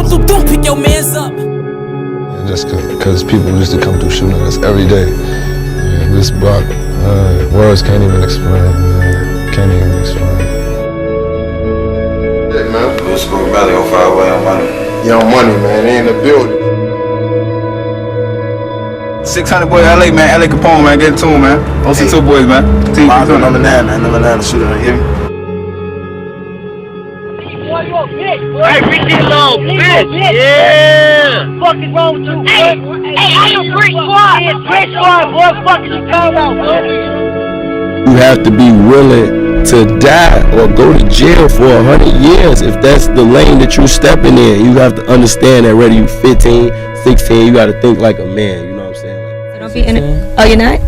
So don't pick your mans up. And just cause people used to come through shooting us every day. Yeah, this block, words can't even explain, man. Can't even explain. Yeah, man, Blue School Valley on fire, Young Money. Young Money, man, they in the building. 600 boy, LA, man, LA Capone, man, get it to him, man. OC2 boys, man. Mine's on number 9, man, number 9, the shooter, you hear me? Hey, Ricky Long, bitch! Yeah! Fuck is wrong with you? Hey, I am Brick Squad! Brick Squad, boy, fuck is you talking about, man? You have to be willing to die or go to jail for 100 years if that's the lane that you're stepping in. You have to understand that whether you 15, 16, you gotta think like a man, you know what I'm saying? So don't be in it. Oh, you're not?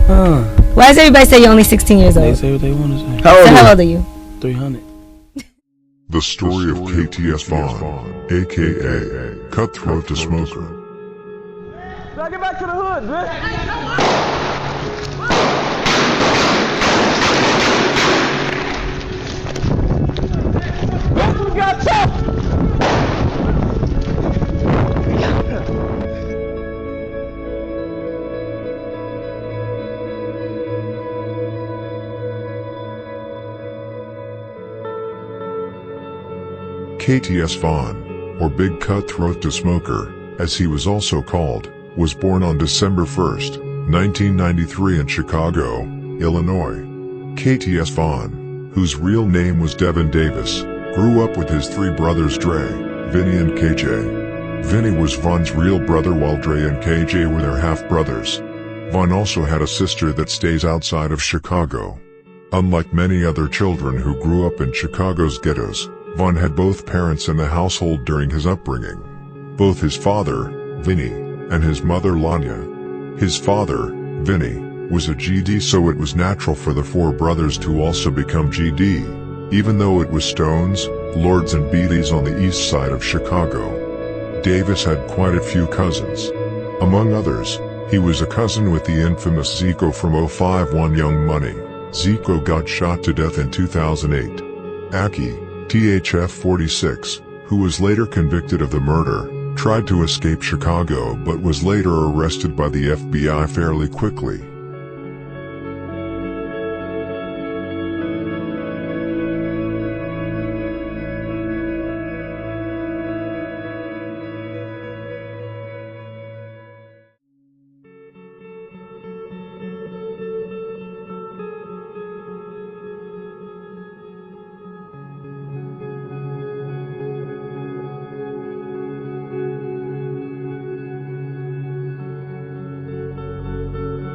Why does everybody say you're only 16 years old? They say what they want to say. How old are you? 300. The story of KTS Vaughn, a.k.a. Cutthroat to Smoker. Now get back to the hood, bitch! We got tough! KTS Vaughn, or Big Cutthroat to Smoker, as he was also called, was born on December 1, 1993 in Chicago, Illinois. KTS Vaughn, whose real name was Devin Davis, grew up with his three brothers Dre, Vinny and KJ. Vinny was Vaughn's real brother while Dre and KJ were their half-brothers. Vaughn also had a sister that stays outside of Chicago. Unlike many other children who grew up in Chicago's ghettos, Vaughn had both parents in the household during his upbringing. Both his father, Vinny, and his mother Lanya. His father, Vinny, was a GD, so it was natural for the four brothers to also become GD, even though it was Stones, Lords and Beatties on the east side of Chicago. Davis had quite a few cousins. Among others, he was a cousin with the infamous Zico from 051 Young Money. Zico got shot to death in 2008. Aki, THF 46, who was later convicted of the murder, tried to escape Chicago but was later arrested by the FBI fairly quickly.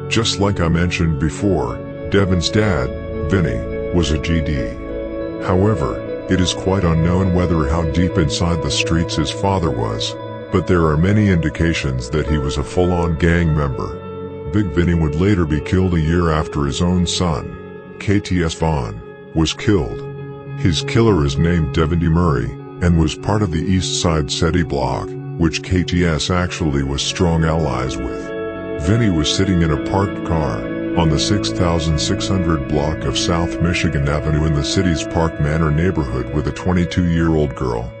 Just like I mentioned before, Devin's dad, Vinny, was a GD. However, it is quite unknown whether how deep inside the streets his father was, but there are many indications that he was a full-on gang member. Big Vinny would later be killed a year after his own son, KTS Vaughn, was killed. His killer is named Devin D. Murray, and was part of the East Side SETI block, which KTS actually was strong allies with. Vinny was sitting in a parked car on the 6600 block of South Michigan Avenue in the city's Park Manor neighborhood with a 22-year-old girl.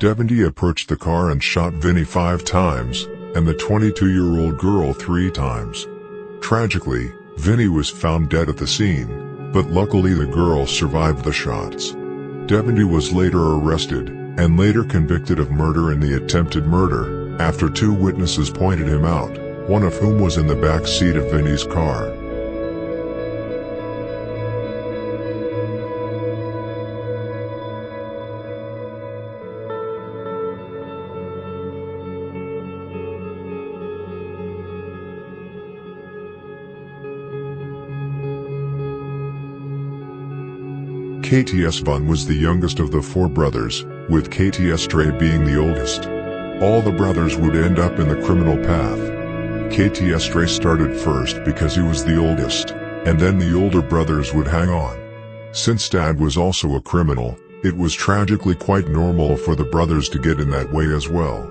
Devin D. approached the car and shot Vinny 5 times, and the 22-year-old girl 3 times. Tragically, Vinny was found dead at the scene, but luckily the girl survived the shots. Devin D. was later arrested, and later convicted of murder in the attempted murder, after 2 witnesses pointed him out, one of whom was in the back seat of Vinny's car. KTS Vaughn was the youngest of the 4 brothers, with KTS Dre being the oldest. All the brothers would end up in the criminal path. KTS Dre started first because he was the oldest, and then the older brothers would hang on. Since Dad was also a criminal, it was tragically quite normal for the brothers to get in that way as well.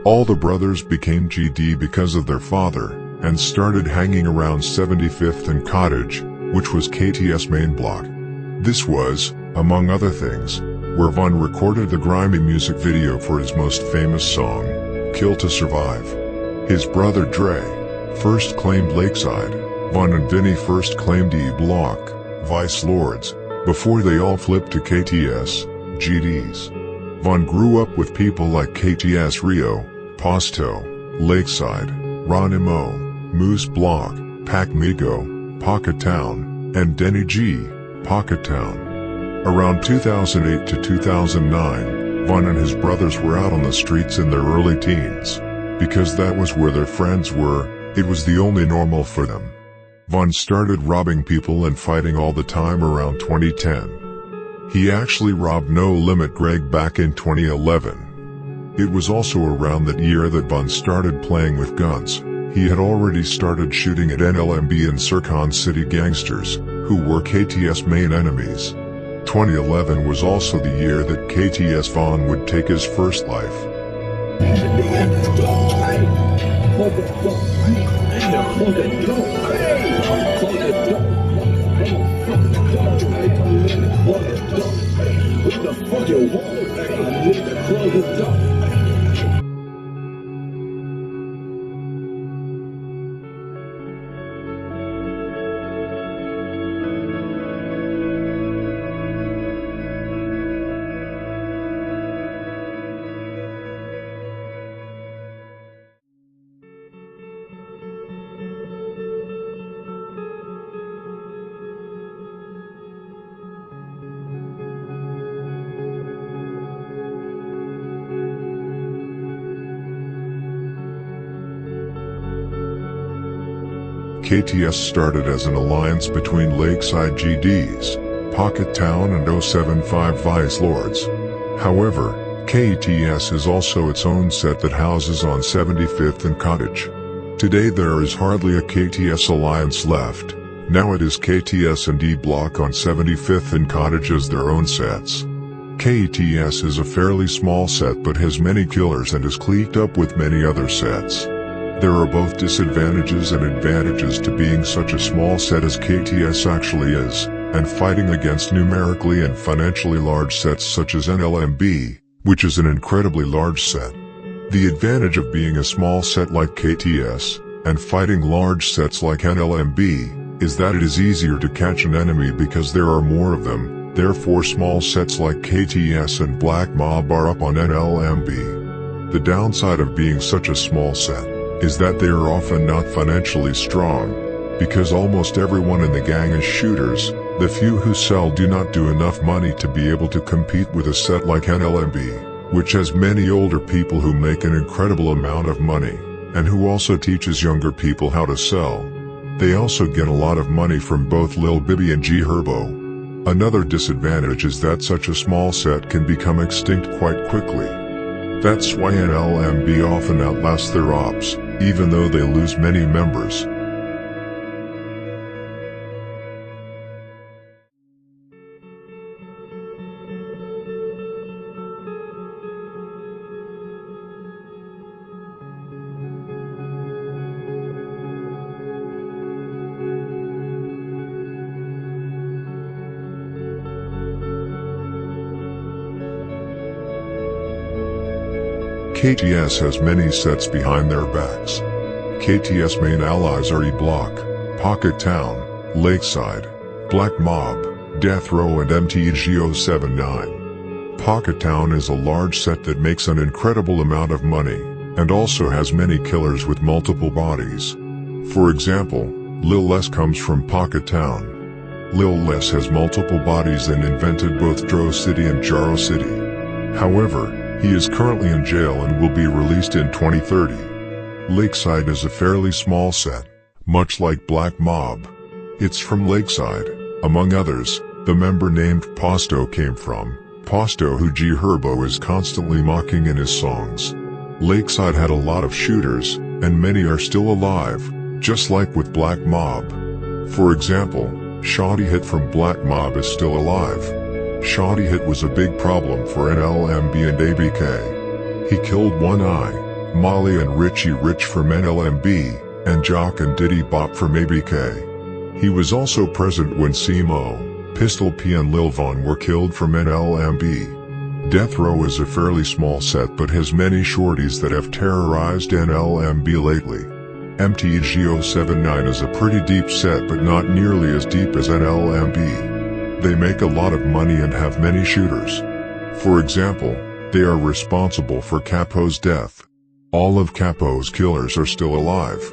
All the brothers became GD because of their father, and started hanging around 75th and Cottage, which was KTS main block. This was, among other things, where Von recorded the grimy music video for his most famous song, Kill to Survive. His brother Dre first claimed Lakeside, Von and Vinny first claimed E Block, Vice Lords, before they all flipped to KTS, GDs. Von grew up with people like KTS Rio, Pasto, Lakeside, Ronimo, Moose Block, Pac Migo, Pocket Town, and Denny G, Pocket Town. Around 2008 to 2009, Von and his brothers were out on the streets in their early teens. Because that was where their friends were, it was the only normal for them. Von started robbing people and fighting all the time around 2010. He actually robbed No Limit Greg back in 2011. It was also around that year that Von started playing with guns. He had already started shooting at NLMB and Sircon City gangsters, who were KTS main enemies. 2011 was also the year that KTS Von would take his first life. KTS started as an alliance between Lakeside GDs, Pocket Town and 075 Vice Lords. However, KTS is also its own set that houses on 75th and Cottage. Today there is hardly a KTS alliance left. Now it is KTS and D Block on 75th and Cottage as their own sets. KTS is a fairly small set but has many killers and is cliqued up with many other sets. There are both disadvantages and advantages to being such a small set as KTS actually is, and fighting against numerically and financially large sets such as NLMB, which is an incredibly large set. The advantage of being a small set like KTS, and fighting large sets like NLMB, is that it is easier to catch an enemy because there are more of them, therefore small sets like KTS and Black Mob are up on NLMB. The downside of being such a small set is that they are often not financially strong, because almost everyone in the gang is shooters. The few who sell do not do enough money to be able to compete with a set like NLMB, which has many older people who make an incredible amount of money, and who also teaches younger people how to sell. They also get a lot of money from both Lil Bibby and G Herbo. Another disadvantage is that such a small set can become extinct quite quickly. That's why NLMB often outlasts their ops, even though they lose many members. KTS has many sets behind their backs. KTS main allies are E-Block, Pocket Town, Lakeside, Black Mob, Death Row and MTG079. Pocket Town is a large set that makes an incredible amount of money, and also has many killers with multiple bodies. For example, Lil Les comes from Pocket Town. Lil Les has multiple bodies and invented both Dro City and Jaro City. However, he is currently in jail and will be released in 2030. Lakeside is a fairly small set, much like Black Mob. It's from Lakeside, among others, the member named Pasto came from, Pasto who G Herbo is constantly mocking in his songs. Lakeside had a lot of shooters, and many are still alive, just like with Black Mob. For example, Shoddy Hit from Black Mob is still alive. Shoddy Hit was a big problem for NLMB and ABK. He killed One Eye, Molly and Richie Rich from NLMB, and Jock and Diddy Bop from ABK. He was also present when Simo, Pistol P and Lil Von were killed from NLMB. Death Row is a fairly small set but has many shorties that have terrorized NLMB lately. MTG079 is a pretty deep set but not nearly as deep as NLMB. They make a lot of money and have many shooters. For example, they are responsible for Capo's death. All of Capo's killers are still alive.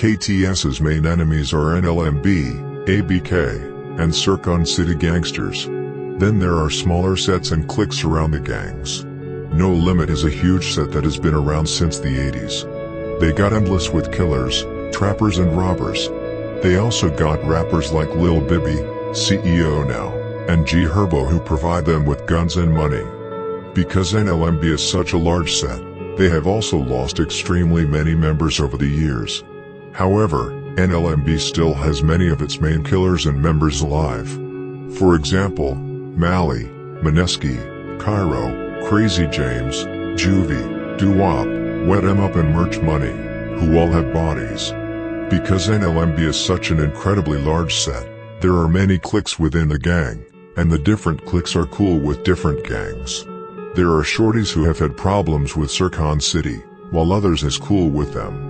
KTS's main enemies are NLMB, ABK, and Sircon City gangsters. Then there are smaller sets and cliques around the gangs. No Limit is a huge set that has been around since the 80s. They got endless with killers, trappers and robbers. They also got rappers like Lil Bibby, CEO now, and G Herbo who provide them with guns and money. Because NLMB is such a large set, they have also lost extremely many members over the years. However, NLMB still has many of its main killers and members alive. For example, Mally, Mineski, Cairo, Crazy James, Juvie, Doo-Wop, Wet 'Em Up and Merch Money, who all have bodies. Because NLMB is such an incredibly large set, there are many cliques within the gang, and the different cliques are cool with different gangs. There are shorties who have had problems with Sircon City, while others is cool with them.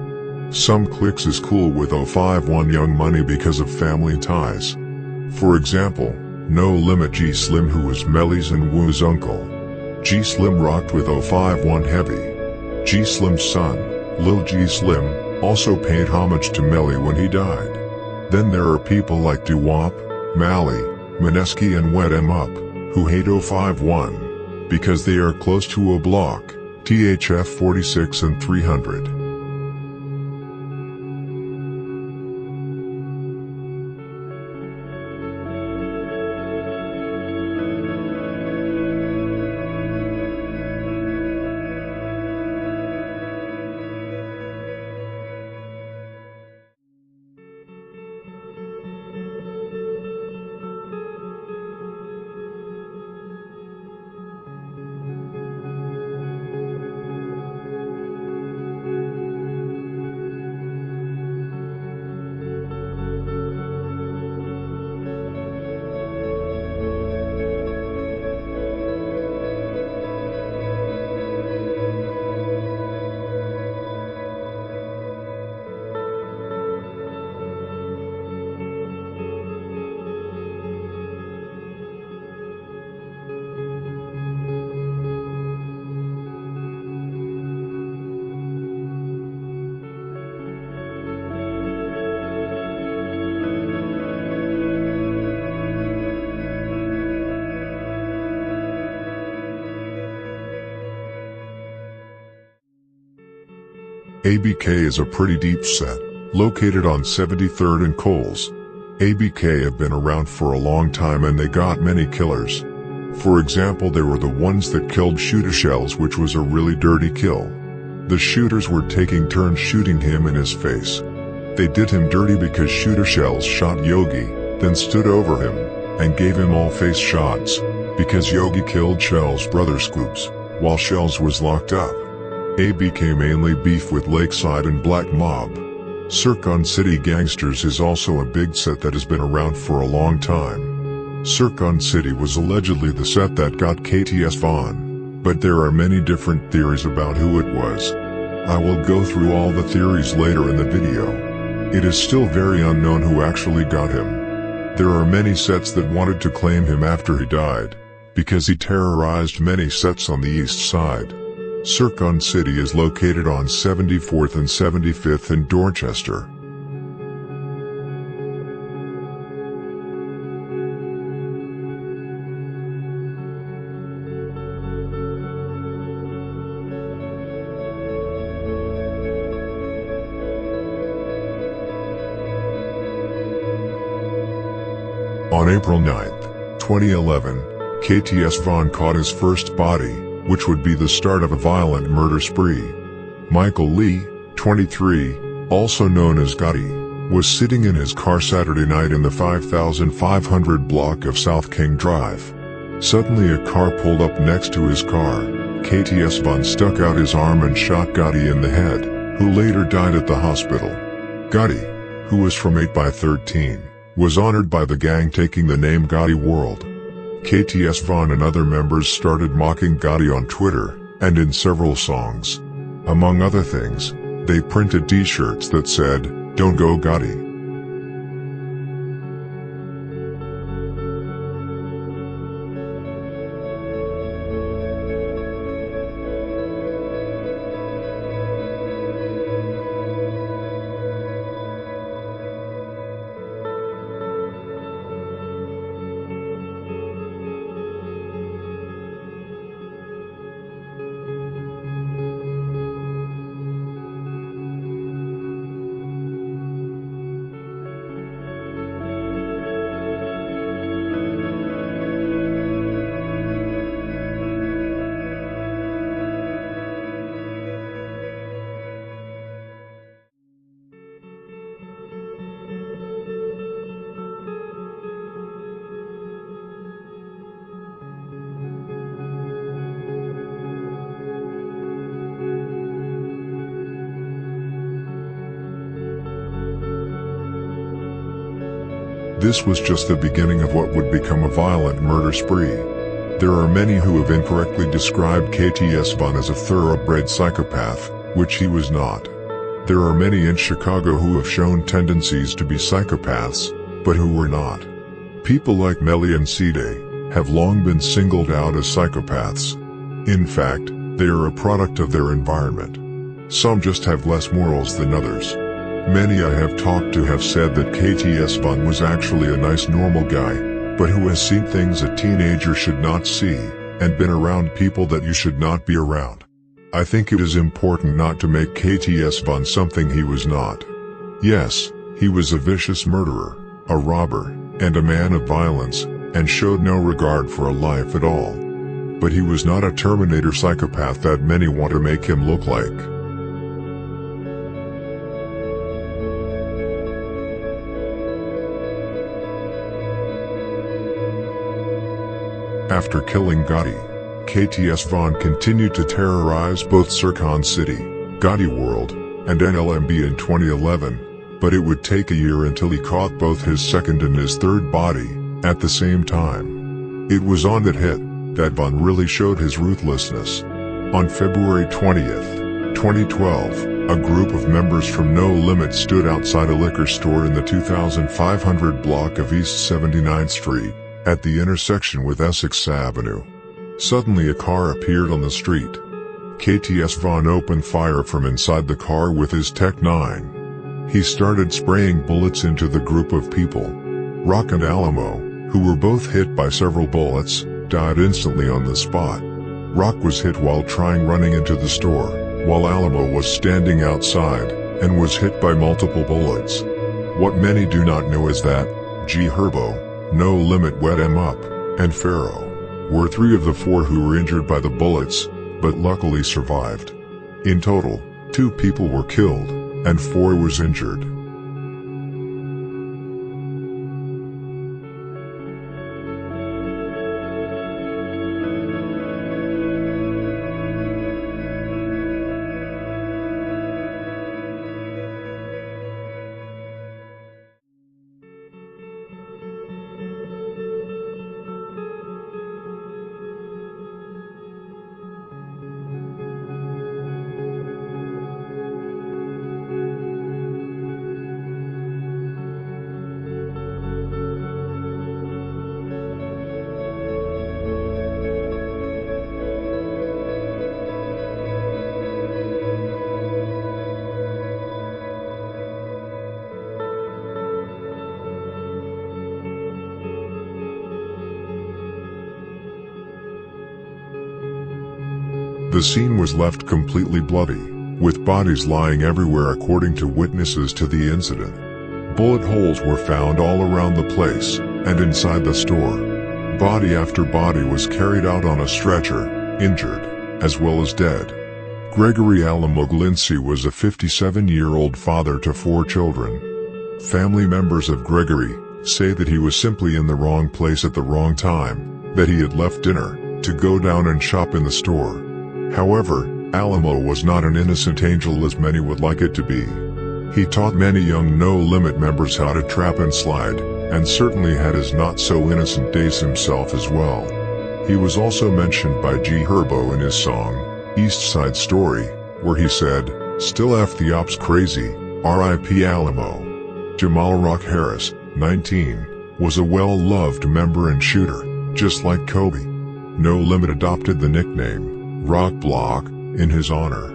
Some cliques is cool with 051 Young Money because of family ties. For example, No Limit G Slim, who was Melly's and Woo's uncle. G Slim rocked with 051 Heavy. G Slim's son, Lil G Slim, also paid homage to Melly when he died. Then there are people like Doo-Wop, Mally, Mineski and Wet 'Em Up, who hate 051, because they are close to a block, THF 46 and 300. ABK is a pretty deep set, located on 73rd and Coles. ABK have been around for a long time and they got many killers. For example, they were the ones that killed Shooter Shells, which was a really dirty kill. The shooters were taking turns shooting him in his face. They did him dirty because Shooter Shells shot Yogi, then stood over him, and gave him all face shots, because Yogi killed Shells' brother Scoops, while Shells was locked up. ABK mainly beef with Lakeside and Black Mob. Sircon City Gangsters is also a big set that has been around for a long time. Sircon City was allegedly the set that got KTS Vaughn, but there are many different theories about who it was. I will go through all the theories later in the video. It is still very unknown who actually got him. There are many sets that wanted to claim him after he died, because he terrorized many sets on the east side. Circon City is located on 74th and 75th in Dorchester. On April 9, 2011, KTS Vaughn caught his first body, which would be the start of a violent murder spree. Michael Lee, 23, also known as Gotti, was sitting in his car Saturday night in the 5500 block of South King Drive. Suddenly a car pulled up next to his car. KTS Vaughn stuck out his arm and shot Gotti in the head, who later died at the hospital. Gotti, who was from 8x13, was honored by the gang taking the name Gotti World. KTS Vaughn and other members started mocking Gotti on Twitter, and in several songs. Among other things, they printed t-shirts that said, "Don't go Gotti." This was just the beginning of what would become a violent murder spree. There are many who have incorrectly described KTS Vaughn as a thoroughbred psychopath, which he was not. There are many in Chicago who have shown tendencies to be psychopaths, but who were not. People like Melly and Cide have long been singled out as psychopaths. In fact, they are a product of their environment. Some just have less morals than others. Many I have talked to have said that KTS Vaughn was actually a nice normal guy, but who has seen things a teenager should not see, and been around people that you should not be around. I think it is important not to make KTS Vaughn something he was not. Yes, he was a vicious murderer, a robber, and a man of violence, and showed no regard for a life at all. But he was not a Terminator psychopath that many want to make him look like. After killing Gotti, KTS Vaughn continued to terrorize both Circon City, Gotti World, and NLMB in 2011, but it would take a year until he caught both his second and his third body, at the same time. It was on that hit that Vaughn really showed his ruthlessness. On February 20th, 2012, a group of members from No Limit stood outside a liquor store in the 2500 block of East 79th Street, at the intersection with Essex Avenue. Suddenly a car appeared on the street. KTS Vaughn opened fire from inside the car with his Tech 9. He started spraying bullets into the group of people. Rock and Alamo, who were both hit by several bullets, died instantly on the spot. Rock was hit while running into the store, while Alamo was standing outside, and was hit by multiple bullets. What many do not know is that G Herbo, No Limit Wet 'Em Up, and Pharaoh were 3 of the 4 who were injured by the bullets, but luckily survived. In total, 2 people were killed, and 4 was injured. The scene was left completely bloody, with bodies lying everywhere according to witnesses to the incident. Bullet holes were found all around the place, and inside the store. Body after body was carried out on a stretcher, injured, as well as dead. Gregory Alamo Glincy was a 57-year-old father to 4 children. Family members of Gregory say that he was simply in the wrong place at the wrong time, that he had left dinner to go down and shop in the store. However, Alamo was not an innocent angel as many would like it to be. He taught many young No Limit members how to trap and slide, and certainly had his not-so-innocent days himself as well. He was also mentioned by G Herbo in his song, East Side Story, where he said, "Still F the ops crazy, R.I.P. Alamo." Jamal Rock Harris, 19, was a well-loved member and shooter, just like Kobe. No Limit adopted the nickname, Rock Block, in his honor.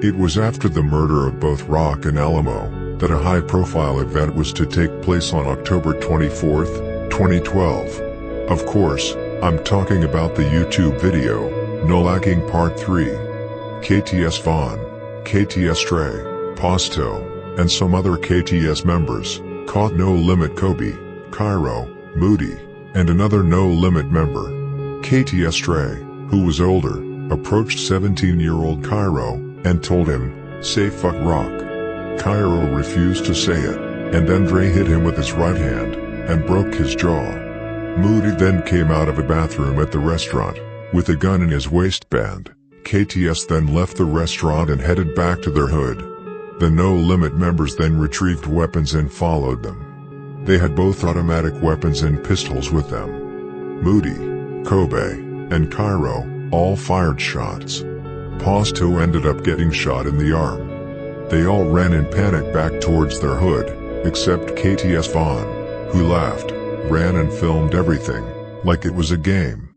It was after the murder of both Rock and Alamo that a high-profile event was to take place on October 24, 2012. Of course, I'm talking about the YouTube video, No Lacking Part 3. KTS Vaughn, KTS Stray, Posto, and some other KTS members caught No Limit Kobe, Cairo, Moody, and another No Limit member. KTS Stray, who was older, approached 17-year-old Cairo and told him, "Say fuck Rock." Cairo refused to say it, and then Dre hit him with his right hand and broke his jaw. Moody then came out of a bathroom at the restaurant with a gun in his waistband. KTS then left the restaurant and headed back to their hood. The No Limit members then retrieved weapons and followed them. They had both automatic weapons and pistols with them. Moody, Kobe, and Cairo all fired shots. Posto ended up getting shot in the arm. They all ran in panic back towards their hood, except KTS Vaughn, who laughed, ran and filmed everything, like it was a game.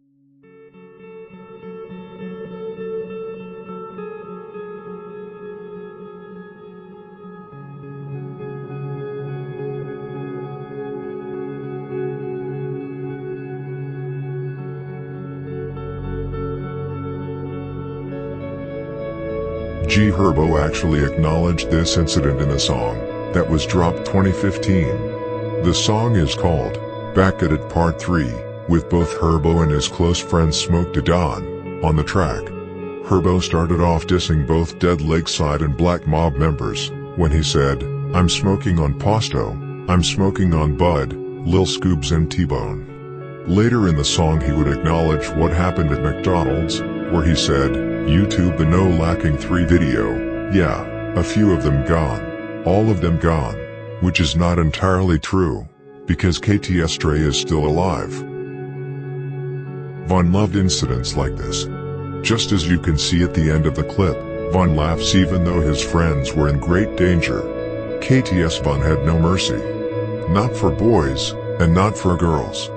G Herbo actually acknowledged this incident in a song that was dropped 2015. The song is called Back at It Part 3, with both Herbo and his close friend Smoke Da Don on the track. Herbo started off dissing both Dead Lakeside and Black Mob members when he said, "I'm smoking on Posto, I'm smoking on Bud, Lil Scoobs and T-Bone." Later in the song he would acknowledge what happened at McDonald's, where he said, "YouTube the No Lacking 3 video, yeah, a few of them gone, all of them gone," which is not entirely true, because KTS Stray is still alive. Vaughn loved incidents like this. Just as you can see at the end of the clip, Vaughn laughs even though his friends were in great danger. KTS Vaughn had no mercy. Not for boys, and not for girls.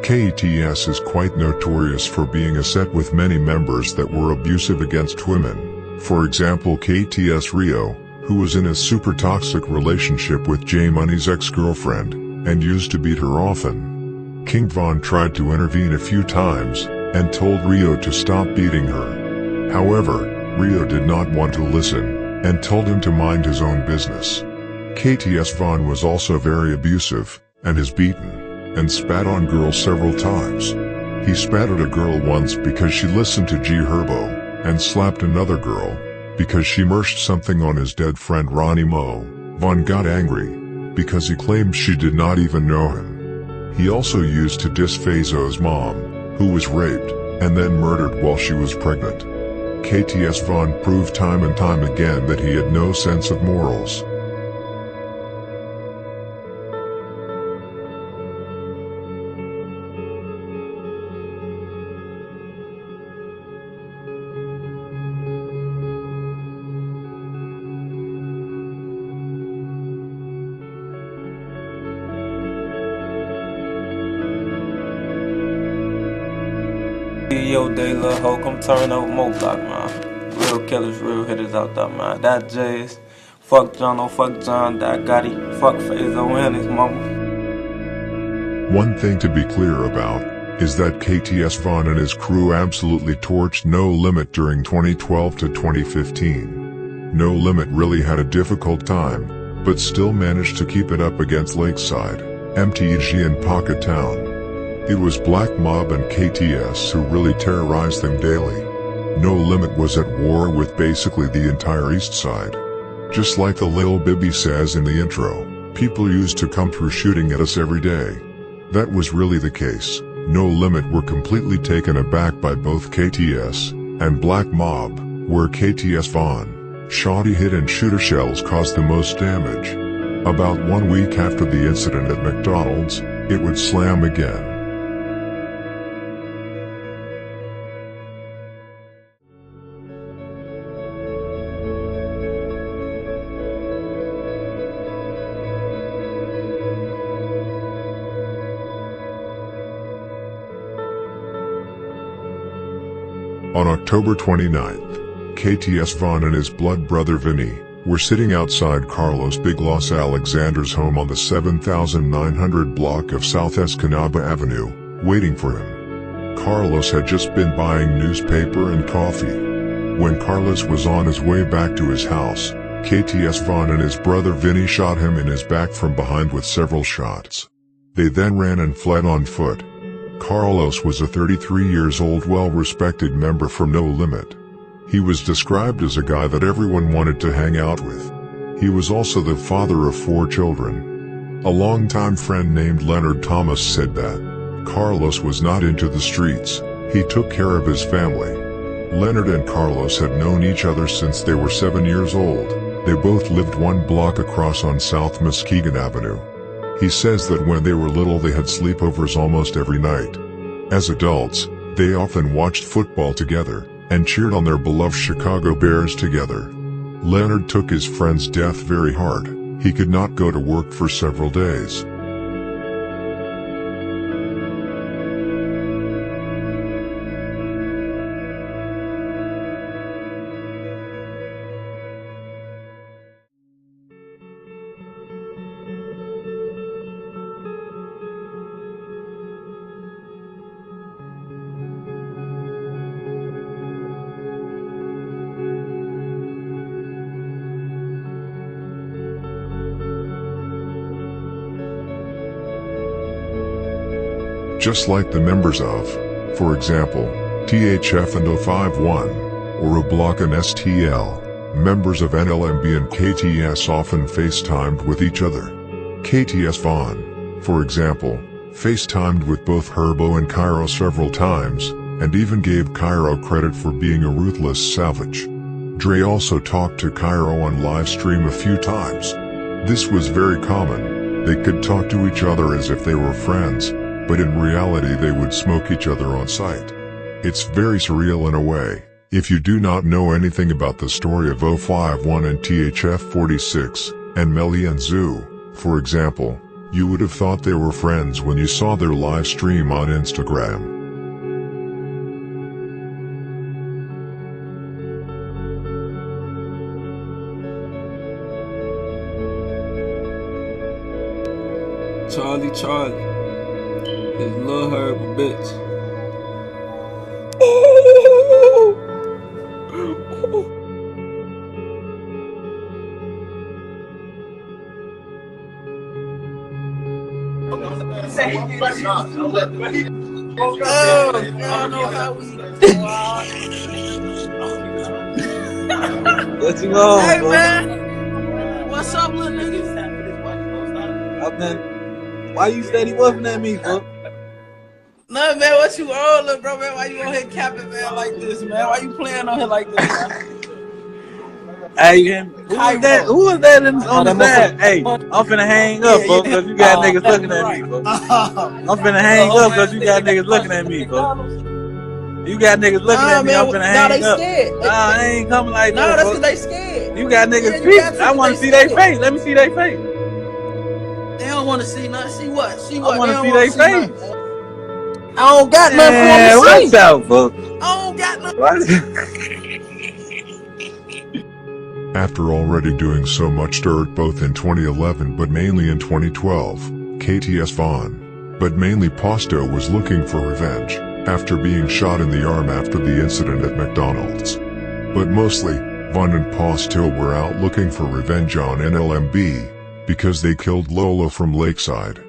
KTS is quite notorious for being a set with many members that were abusive against women. For example, KTS Rio, who was in a super toxic relationship with J Money's ex-girlfriend, and used to beat her often. King Von tried to intervene a few times, and told Rio to stop beating her. However, Rio did not want to listen, and told him to mind his own business. KTS Vaughn was also very abusive, and has beaten and spat on girls several times. He spat at a girl once because she listened to G Herbo, and slapped another girl because she merged something on his dead friend Ronnie Mo. Vaughn got angry because he claimed she did not even know him. He also used to diss Fazo's mom, who was raped and then murdered while she was pregnant. KTS Vaughn proved time and time again that he had no sense of morals. your day, little hoe. Come turn over Mo Block, man. Real killers, real hitters out there, man. That J's. Fuck John, oh fuck John. That Gotti. Fuck Fezzo and his mama. One thing to be clear about is that KTS Vaughn and his crew absolutely torched No Limit during 2012 to 2015. No Limit really had a difficult time, but still managed to keep it up against Lakeside, MTG and Pocket Town. It was Black Mob and KTS who really terrorized them daily. No Limit was at war with basically the entire East Side. Just like the Lil Bibby says in the intro, people used to come through shooting at us every day. That was really the case. No Limit were completely taken aback by both KTS and Black Mob, where KTS Vaughn, shoddy hit and shooter shells caused the most damage. About 1 week after the incident at McDonald's, it would slam again. On October 29th, KTS Vaughn and his blood brother Vinny were sitting outside Carlos Big Los Alexander's home on the 7900 block of South Escanaba Avenue, waiting for him. Carlos had just been buying newspaper and coffee. When Carlos was on his way back to his house, KTS Vaughn and his brother Vinny shot him in his back from behind with several shots. They then ran and fled on foot. Carlos was a 33-years-old well-respected member from No Limit. He was described as a guy that everyone wanted to hang out with. He was also the father of 4 children. A longtime friend named Leonard Thomas said that Carlos was not into the streets, he took care of his family. Leonard and Carlos had known each other since they were 7 years old. They both lived 1 block across on South Muskegon Avenue. He says that when they were little they had sleepovers almost every night. As adults, they often watched football together and cheered on their beloved Chicago Bears together. Leonard took his friend's death very hard. He could not go to work for several days. Just like the members of, for example, THF and 051, or O'Block and STL, members of NLMB and KTS often FaceTimed with each other. KTS Vaughn, for example, FaceTimed with both Herbo and Cairo several times, and even gave Cairo credit for being a ruthless savage. Dre also talked to Cairo on live stream a few times. This was very common. They could talk to each other as if they were friends, but in reality they would smoke each other on sight. It's very surreal in a way. If you do not know anything about the story of 051 and THF 46, and Melly and Zoo, for example, you would have thought they were friends when you saw their live stream on Instagram. Charlie. This little herb a bitch. I don't know how we. What you on, Hey bro? man, what's up, little niggas? I've been. Why you steady wuffing at me, bro? No, man, what you on, little bro, man? Why you on here capping, man, like this, man? Why you playing on here like this, man? Hey, who is that on the side? Hey, I'm finna hang up, bro, because you got niggas looking at me, bro. I'm finna hang up because you got niggas looking at me, bro. You got niggas looking at me, I'm finna hang up. Scared. Nah, I ain't coming like that, that's bro. because they scared. You got niggas peeping. I want to see their face. Let me see their face. They don't want to see nothing. See what? See I what? want to see their face. I don't got nothing for them to see. Watch out, bro. I don't got no. After already doing so much dirt both in 2011 but mainly in 2012, KTS Vaughn, but mainly Posto was looking for revenge, after being shot in the arm after the incident at McDonald's. But mostly, Vaughn and Posto were out looking for revenge on NLMB, because they killed Lolo from Lakeside.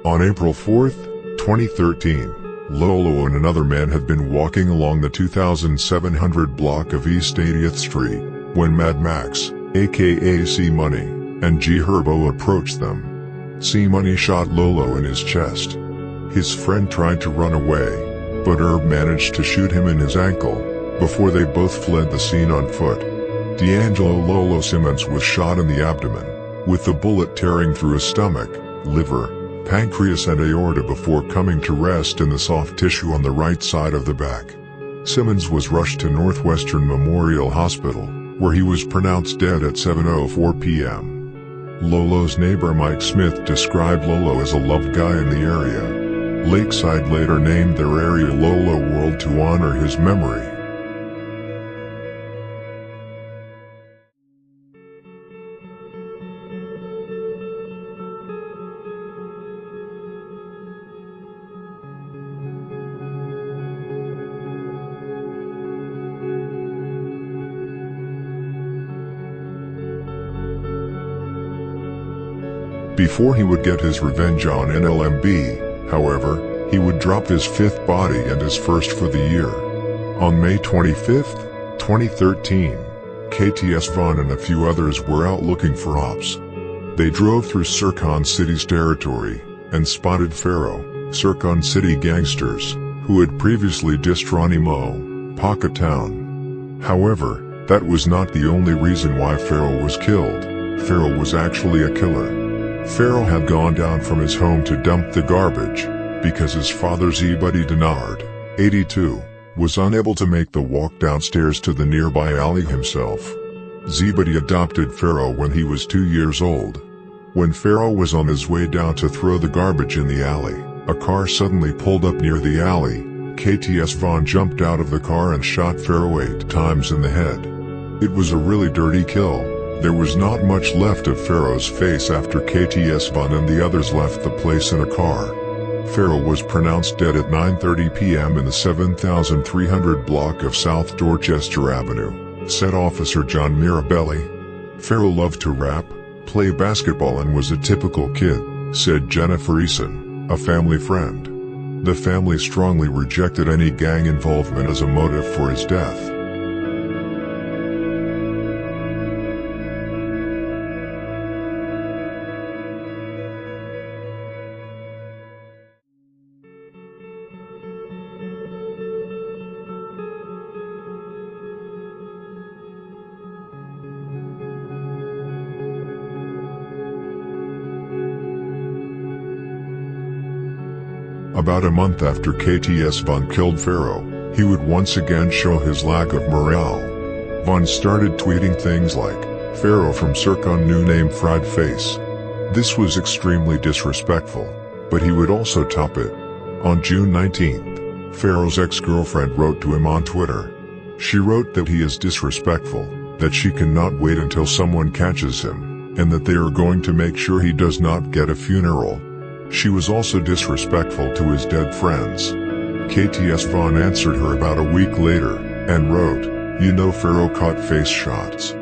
On April 4th, 2013, Lolo and another man had been walking along the 2700 block of East 80th Street, when Mad Max, aka C-Money, and G Herbo approached them. C-Money shot Lolo in his chest. His friend tried to run away, but Herb managed to shoot him in his ankle, before they both fled the scene on foot. D'Angelo Lolo Simmons was shot in the abdomen, with the bullet tearing through his stomach, liver, pancreas and aorta before coming to rest in the soft tissue on the right side of the back. Simmons was rushed to Northwestern Memorial Hospital, where he was pronounced dead at 7:04 p.m. Lolo's neighbor Mike Smith described Lolo as a loved guy in the area. Lakeside later named their area Lolo World to honor his memory. Before he would get his revenge on NLMB, however, he would drop his fifth body and his first for the year. On May 25, 2013, KTS Vaughn and a few others were out looking for ops. They drove through Sircon City's territory, and spotted Pharaoh, Sircon City gangsters, who had previously dissed Ronnie Mo, Pocket Town. However, that was not the only reason why Pharaoh was killed. Pharaoh was actually a killer. Pharaoh had gone down from his home to dump the garbage, because his father Z-Buddy Denard, 82, was unable to make the walk downstairs to the nearby alley himself. Z-Buddy adopted Pharaoh when he was 2 years old. When Pharaoh was on his way down to throw the garbage in the alley, a car suddenly pulled up near the alley. KTS Vaughn jumped out of the car and shot Pharaoh 8 times in the head. It was a really dirty kill. There was not much left of Pharaoh's face after KTS Vaughn and the others left the place in a car. Pharaoh was pronounced dead at 9:30 p.m. in the 7300 block of South Dorchester Avenue, said Officer John Mirabelli. Pharaoh loved to rap, play basketball and was a typical kid, said Jennifer Eason, a family friend. The family strongly rejected any gang involvement as a motive for his death. About a month after KTS Vaughn killed Pharaoh, he would once again show his lack of morale. Vaughn started tweeting things like, "Pharaoh from Sircon new name fried face." This was extremely disrespectful, but he would also top it. On June 19th, Pharaoh's ex-girlfriend wrote to him on Twitter. She wrote that he is disrespectful, that she cannot wait until someone catches him, and that they are going to make sure he does not get a funeral. She was also disrespectful to his dead friends. KTS Vaughn answered her about a week later, and wrote, "You know Pharaoh caught face shots."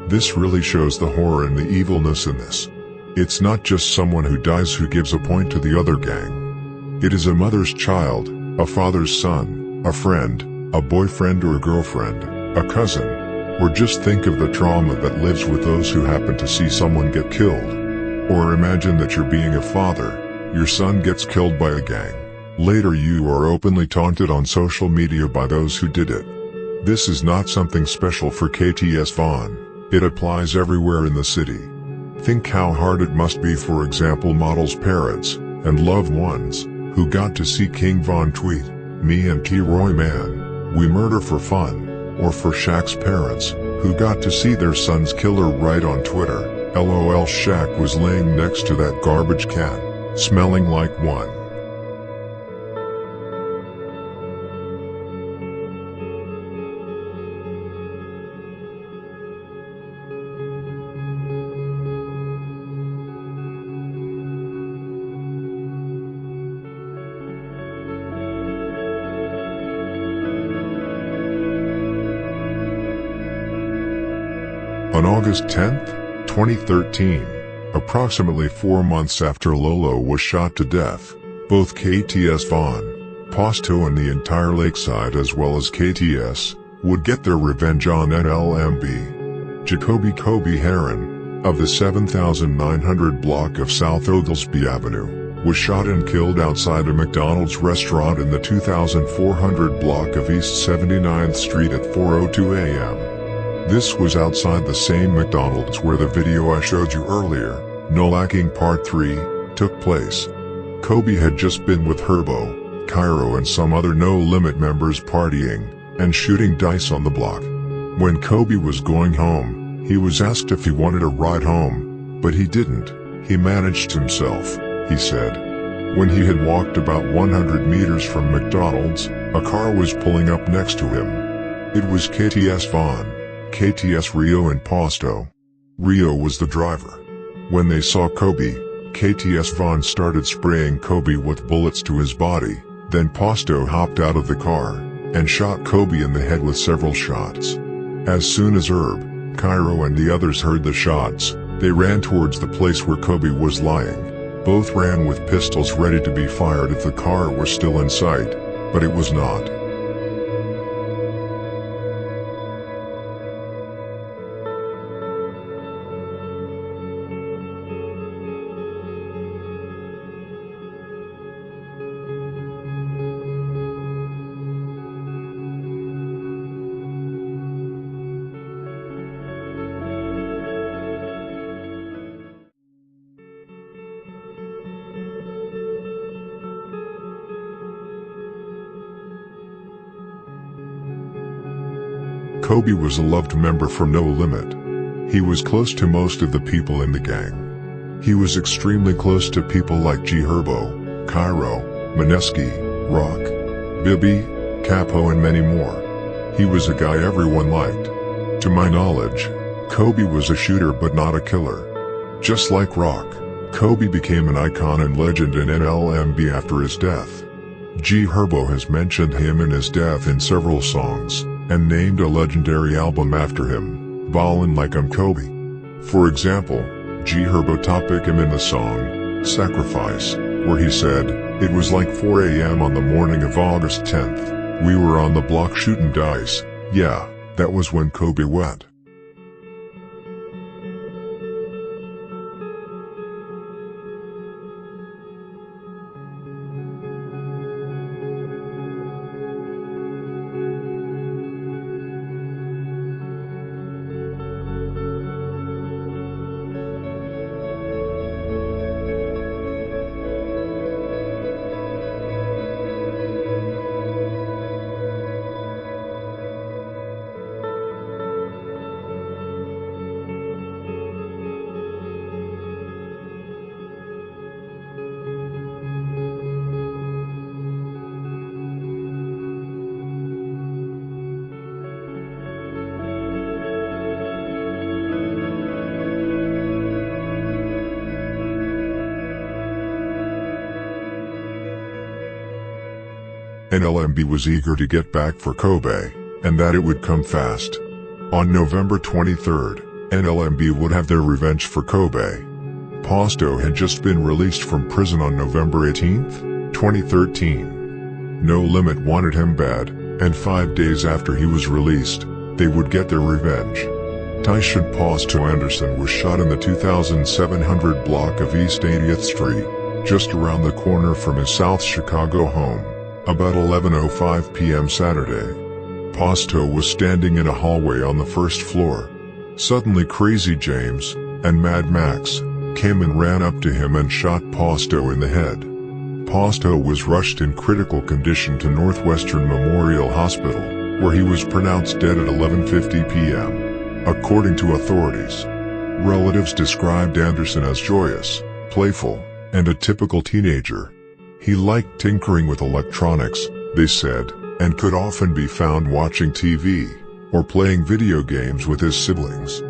This really shows the horror and the evilness in this. It's not just someone who dies who gives a point to the other gang. It is a mother's child, a father's son, a friend, a boyfriend or a girlfriend, a cousin, or just think of the trauma that lives with those who happen to see someone get killed. Or imagine that you're being a father, Your son gets killed by a gang. Later you are openly taunted on social media by those who did it. This is not something special for KTS Vaughn. It applies everywhere in the city. Think how hard it must be, for example, models' parents and loved ones who got to see King Von tweet, "Me and T-Roy man, we murder for fun," or for Shaq's parents who got to see their son's killer write on Twitter, "LOL, Shaq was laying next to that garbage can, smelling like one." On August 10, 2013, approximately 4 months after Lolo was shot to death, both KTS Vaughn, Posto and the entire Lakeside as well as KTS would get their revenge on NLMB. Jacoby Kobe Heron, of the 7900 block of South Oglesby Avenue, was shot and killed outside a McDonald's restaurant in the 2400 block of East 79th Street at 4:02 a.m. This was outside the same McDonald's where the video I showed you earlier, No Lacking Part 3, took place. Kobe had just been with Herbo, Cairo and some other No Limit members partying and shooting dice on the block. When Kobe was going home, he was asked if he wanted a ride home, but he didn't. He managed himself, he said. When he had walked about 100 meters from McDonald's, a car was pulling up next to him. It was KTS Vaughn, KTS Rio and Posto. Rio was the driver. When they saw Kobe, KTS Vaughn started spraying Kobe with bullets to his body, then Posto hopped out of the car and shot Kobe in the head with several shots. As soon as Herb, Cairo and the others heard the shots, they ran towards the place where Kobe was lying. Both ran with pistols ready to be fired if the car was still in sight, but it was not. Kobe was a loved member from No Limit. He was close to most of the people in the gang. He was extremely close to people like G Herbo, Cairo, Mineski, Rock, Bibby, Capo and many more. He was a guy everyone liked. To my knowledge, Kobe was a shooter but not a killer. Just like Rock, Kobe became an icon and legend in NLMB after his death. G Herbo has mentioned him and his death in several songs, and named a legendary album after him, Ballin' Like I'm Kobe. For example, G Herbo topic him in the song, Sacrifice, where he said, "It was like 4 a.m. on the morning of August 10th, we were on the block shooting dice, yeah, that was when Kobe went." NLMB was eager to get back for Kobe, and that it would come fast. On November 23rd, NLMB would have their revenge for Kobe. Posto had just been released from prison on November 18th, 2013. No Limit wanted him bad, and 5 days after he was released, they would get their revenge. Tyson Posto Anderson was shot in the 2700 block of East 80th Street. just around the corner from his South Chicago home, about 11:05 p.m. Saturday. Posto was standing in a hallway on the first floor. Suddenly Crazy James and Mad Max came and ran up to him and shot Posto in the head. Posto was rushed in critical condition to Northwestern Memorial Hospital, where he was pronounced dead at 11:50 p.m. According to authorities, relatives described Anderson as joyous, playful, and a typical teenager. He liked tinkering with electronics, they said, and could often be found watching TV or playing video games with his siblings.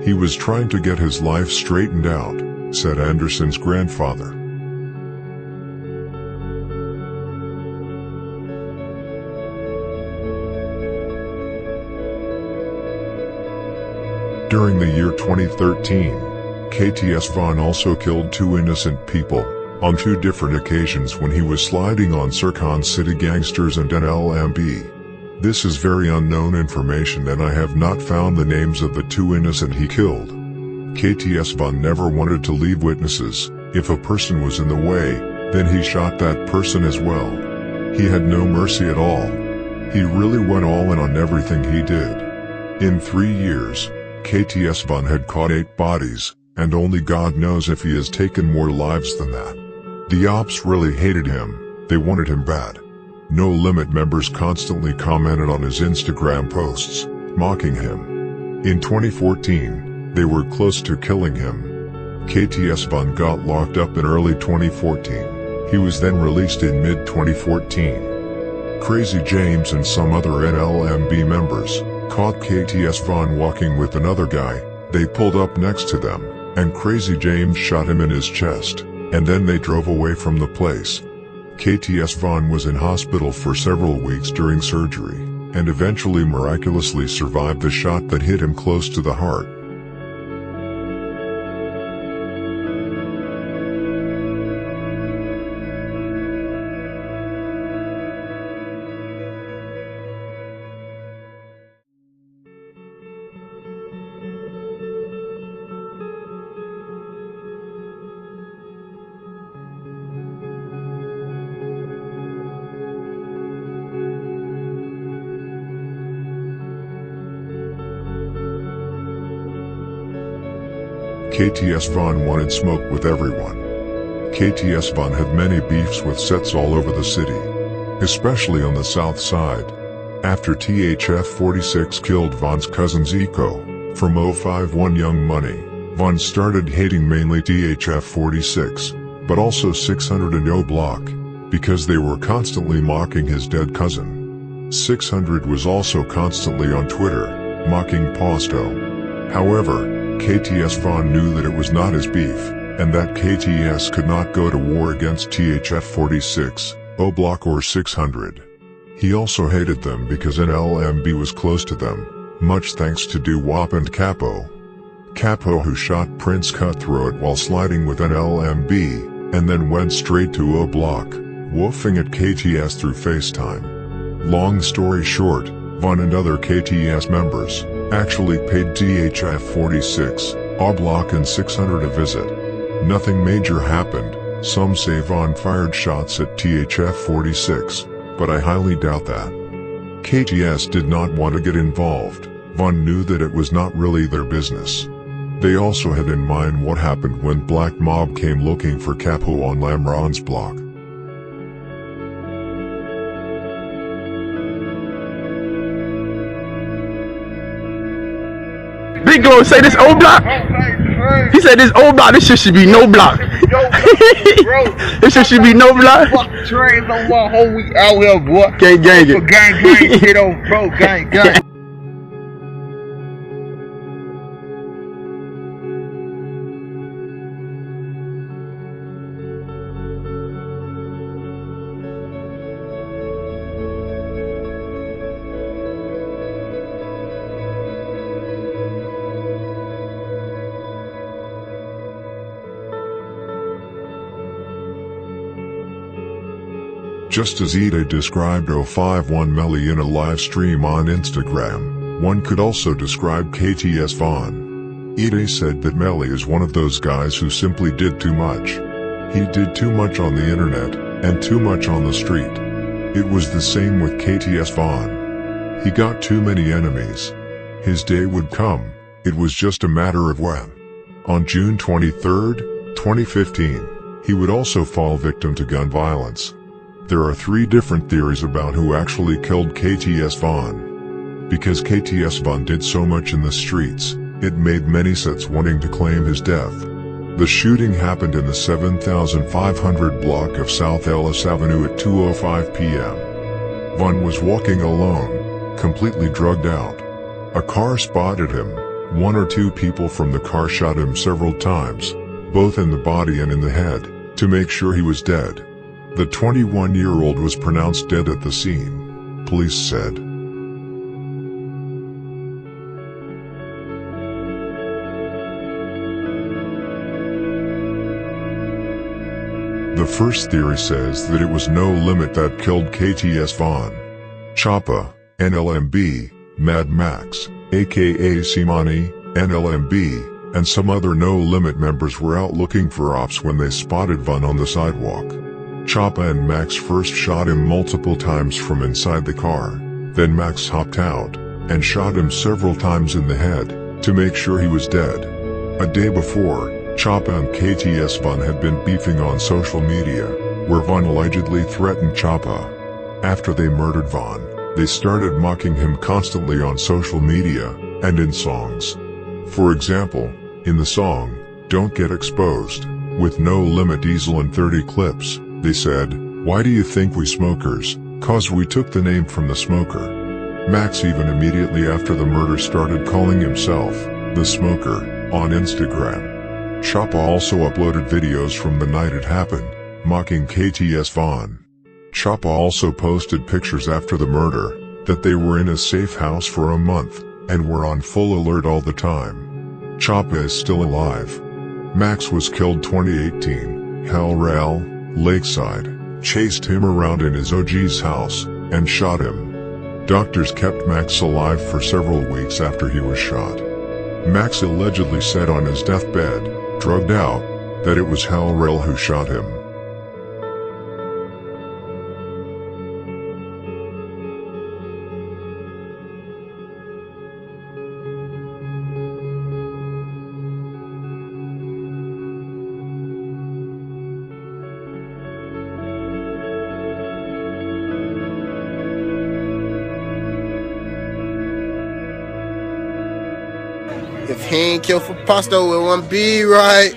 He was trying to get his life straightened out, said Anderson's grandfather. During the year 2013, KTS Vaughn also killed 2 innocent people on 2 different occasions when he was sliding on Sircon City gangsters and NLMB. This is very unknown information and I have not found the names of the 2 innocent he killed. KTS Vaughn never wanted to leave witnesses. If a person was in the way, then he shot that person as well. He had no mercy at all. He really went all in on everything he did. In 3 years, KTS Vaughn had caught 8 bodies, and only God knows if he has taken more lives than that. The ops really hated him. They wanted him bad. No Limit members constantly commented on his Instagram posts, mocking him. In 2014, they were close to killing him. KTS Vaughn got locked up in early 2014. He was then released in mid-2014. Crazy James and some other NLMB members caught KTS Vaughn walking with another guy. They pulled up next to them, and Crazy James shot him in his chest, and then they drove away from the place. KTS Vaughn was in hospital for several weeks during surgery, and eventually miraculously survived the shot that hit him close to the heart. KTS Vaughn wanted smoke with everyone. KTS Vaughn had many beefs with sets all over the city, especially on the south side. After THF-46 killed Vaughn's cousin Zico from 051 Young Money, Vaughn started hating mainly THF-46, but also 600 and O Block, because they were constantly mocking his dead cousin. 600 was also constantly on Twitter, mocking Posto. However, KTS Vaughn knew that it was not his beef, and that KTS could not go to war against THF-46, O Block or 600. He also hated them because NLMB was close to them, much thanks to Doo-Wop and Capo. Capo, who shot Prince Cutthroat while sliding with NLMB, and then went straight to O Block, woofing at KTS through FaceTime. Long story short, Vaughn and other KTS members actually paid THF-46, O Block and 600 a visit. Nothing major happened. Some say Vaughn fired shots at THF-46, but I highly doubt that. KTS did not want to get involved. Vaughn knew that it was not really their business. They also had in mind what happened when Black Mob came looking for Capo on Lamron's block. Big Glow say this old block. He said this old block, this shit should be no block. This shit should be no block. Fuck trains on my whole week out here, boy. Gang gang it. Gang shit on, bro. Gang. Just as Ida described 051 Melly in a live stream on Instagram, one could also describe KTS Vaughn. Ida said that Melly is one of those guys who simply did too much. He did too much on the internet, and too much on the street. It was the same with KTS Vaughn. He got too many enemies. His day would come, it was just a matter of when. On June 23, 2015, he would also fall victim to gun violence. There are 3 different theories about who actually killed KTS Vaughn. Because KTS Vaughn did so much in the streets, it made many sets wanting to claim his death. The shooting happened in the 7500 block of South Ellis Avenue at 2:05 p.m. Vaughn was walking alone, completely drugged out. A car spotted him. 1 or 2 people from the car shot him several times, both in the body and in the head, to make sure he was dead. The 21-year-old was pronounced dead at the scene, police said. The first theory says that it was No Limit that killed KTS Vaughn. Choppa, NLMB, Mad Max, aka Simani, NLMB, and some other No Limit members were out looking for ops when they spotted Vaughn on the sidewalk. Choppa and Max first shot him multiple times from inside the car, then Max hopped out and shot him several times in the head to make sure he was dead. A day before, Choppa and KTS Vaughn had been beefing on social media, where Vaughn allegedly threatened Choppa. After they murdered Vaughn, they started mocking him constantly on social media and in songs. For example, in the song, Don't Get Exposed, with No Limit Diesel and 30 clips, they said, "Why do you think we smokers? 'Cause we took the name from the smoker." Max even immediately after the murder started calling himself, The Smoker, on Instagram. Choppa also uploaded videos from the night it happened, mocking KTS Vaughn. Choppa also posted pictures after the murder, that they were in a safe house for a month, and were on full alert all the time. Choppa is still alive. Max was killed 2018, Hell Rail, Lakeside, chased him around in his OG's house, and shot him. Doctors kept Max alive for several weeks after he was shot. Max allegedly said on his deathbed, drugged out, that it was Hell Rail who shot him. If he ain't killed for Pasto, it wouldn't be right.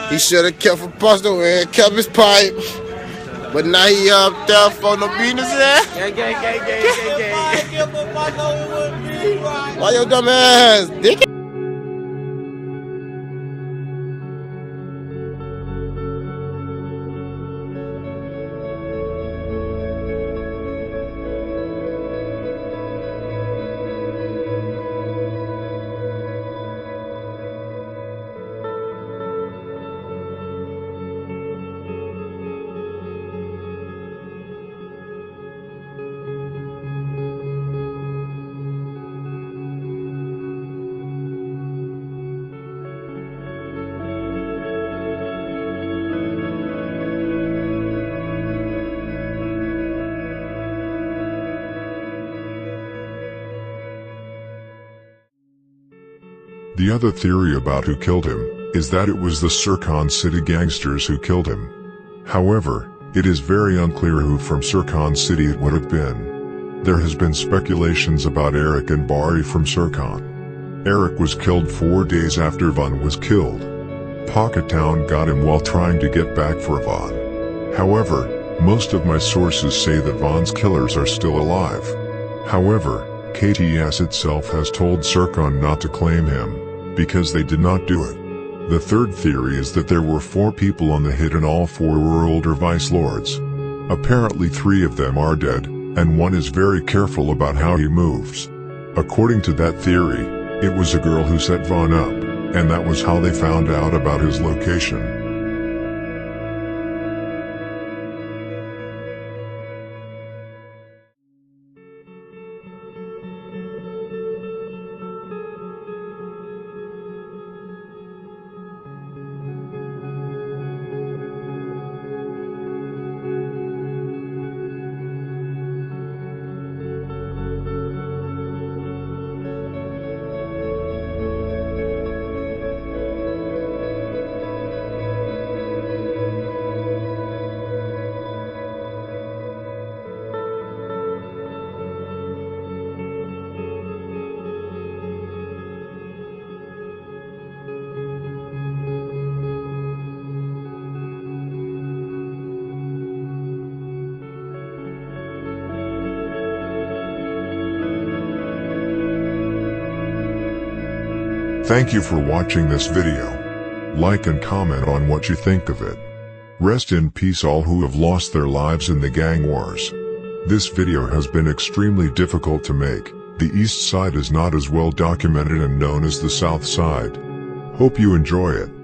He should've killed for Pasto and kept his pipe. But now he up there for no business. Why your dumb ass, dick? The other theory about who killed him is that it was the Sircon City gangsters who killed him. However, it is very unclear who from Sircon City it would have been. There has been speculations about Eric and Barry from Sircon. Eric was killed 4 days after Vaughn was killed. Pocket Town got him while trying to get back for Vaughn. However, most of my sources say that Vaughn's killers are still alive. However, KTS itself has told Sircon not to claim him, because they did not do it. The third theory is that there were 4 people on the hit and all 4 were older vice lords. Apparently 3 of them are dead, and 1 is very careful about how he moves. According to that theory, it was a girl who set Vaughn up, and that was how they found out about his location. Thank you for watching this video. Like and comment on what you think of it. Rest in peace all who have lost their lives in the gang wars. This video has been extremely difficult to make. The East Side is not as well documented and known as the South Side. Hope you enjoy it.